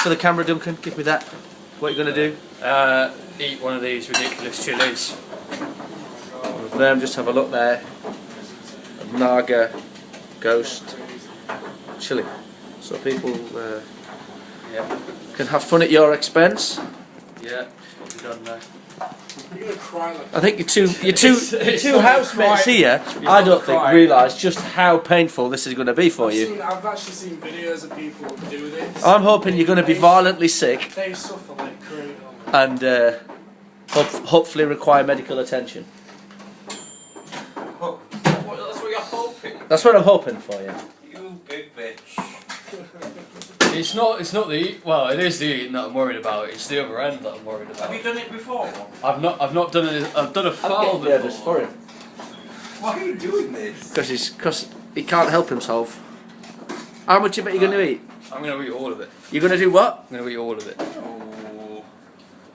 for the camera, Duncan. Give me that. What are you going to do? Eat one of these ridiculous chilies. Them, just have a look there. Naga, Ghost, Chilli. So people can have fun at your expense. Yeah, that's what we've done now. You're gonna cry like I think your two housemates here, I don't think realise just how painful this is going to be for you. I've actually seen videos of people do this. I'm hoping you're going to be violently sick They suffer like crazy. and hopefully require medical attention. Oh, that's what you're hoping. That's what I'm hoping for you. You big bitch. It's not the eat. Well, it is the eating that I'm worried about. It's the other end that I'm worried about. Have you done it before? I've not done it. I've done a foul I'm nervous for before. him Why are you doing this? because he can't help himself. How much you bet you're going to eat? I'm going to eat all of it. You're going to do what? I'm going to eat all of it, Oh.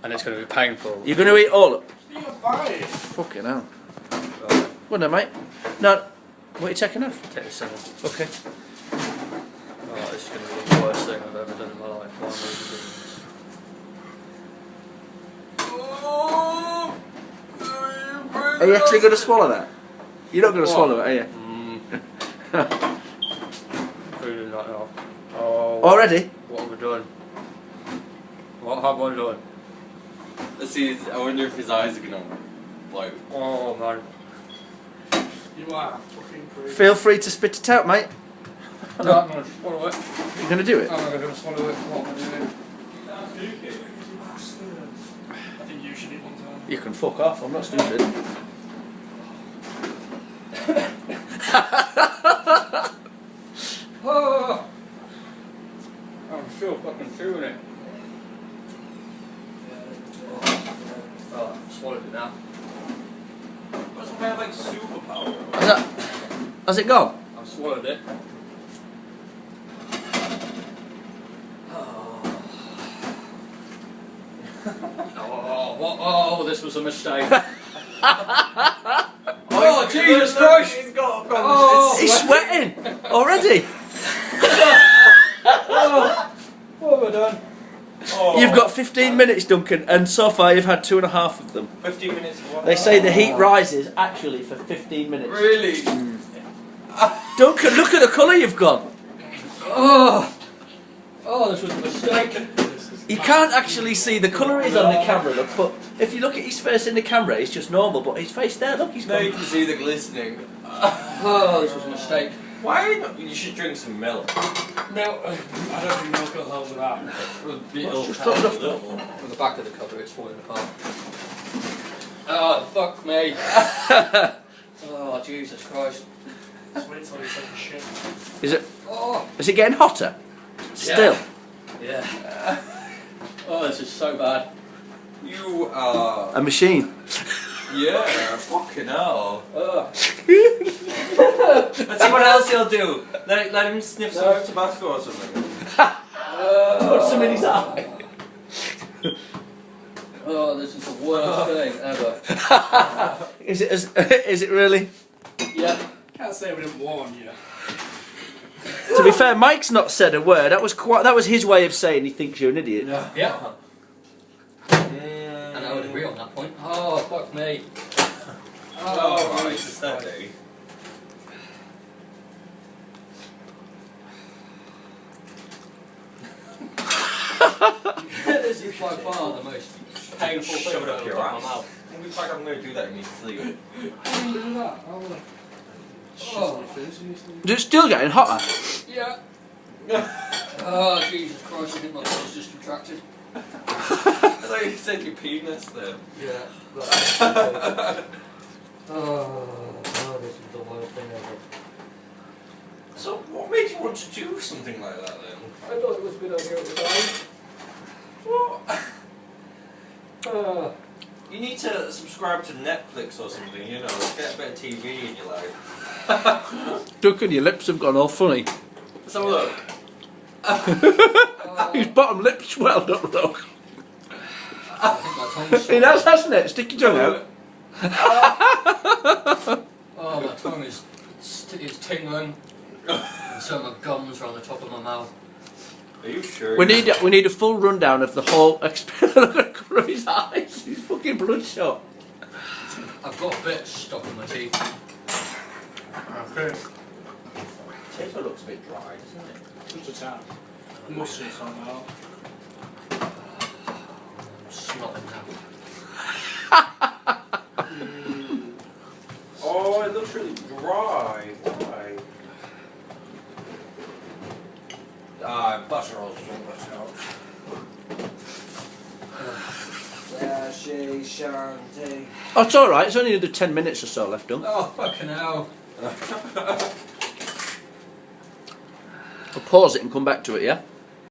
and it's going to be painful. You're going to eat all of it? You're gonna buy it. Fucking hell. Right, Well no, mate. No. What are you taking off? take this second. Okay. Oh, this is going to be the worst thing I've ever done in my life. Why am I doing this? Are you actually going to swallow that? You're not going to swallow it, are you? Feeling like that. Oh. Already? What have I done? What have I done? Let's see, I wonder if his eyes are gonna blow. Oh man. You are fucking crazy. Feel free to spit it out, mate. No, I'm going to swallow it. You're going to do it? I'm not going to swallow it. What am I doing? I think you should eat one time. You can fuck off, I'm not stupid. Oh, I'm still fucking chewing it. Oh, I've swallowed it now. What's some kind of like superpower? Has it gone? I've swallowed it. Oh, what? Oh, this was a mistake. Oh, Jesus Christ! He's got Oh, He's sweating already. oh, what have I done? Oh. You've got 15 minutes, Duncan, and so far you've had 2.5 of them. 15 minutes for what? They say the heat rises actually for 15 minutes. Really? Duncan, look at the colour you've got. Oh, oh, this was a mistake. You can't actually see the colour is on the camera, look, but if you look at his face in the camera, it's just normal, but his face there, look, he's Now you gone. can see the glistening. Oh, this was a mistake. Why not? You should drink some milk. No, I don't think milk will help with that. It'll Just drop it off. From the back of the cover, it's falling apart. Oh, fuck me. Oh, Jesus Christ. Just wait till you take a shit. Oh, Is it getting hotter? Still? yeah. Oh, this is so bad. You are. A machine. Yeah, fucking hell. Ugh. Let's see what else he'll do. Let him sniff some No. Tabasco or something. Put some in his eye. Oh, this is the worst thing ever. Is it really? Yeah. Can't say we didn't warn you. To be fair, Mike's not said a word. That was his way of saying he thinks you're an idiot. Yeah. And I would agree on that point. Oh, fuck me. Oh, right, it's that day. This is by far the most painful thing Shove it I've up ever your done in my ass. mouth. In fact, I'm going to do that in your sleep. How do you do that? Oh, It's still getting hotter. yeah. Oh, Jesus Christ, I think my body's just contracted. I thought you said your penis then. Yeah. Oh, this is the worst thing ever. So, what made you want to do something like that then? I thought it was a good idea at the time. What? You need to subscribe to Netflix or something, you know, get a bit of TV in your life. Duncan, your lips have gone all funny. Let's have a look. His bottom lip swelled up, look. I think my tongue's It has, hasn't it? Stick your tongue out. Oh, my tongue is it's tingling. And so my gums are on the top of my mouth. Are you sure? We need a full rundown of the whole experience. Look at the colour of his eyes. He's fucking bloodshot. I've got a bit stuck in my teeth. Okay. Potato looks a bit dry, doesn't it? Just a tad. Mustard's on now. Snotting now. Oh, it looks really dry. Why? Butter rolls. Shanty. Oh, it's alright, it's only another 10 minutes or so left done. Oh, fucking hell. I'll pause it and come back to it, yeah?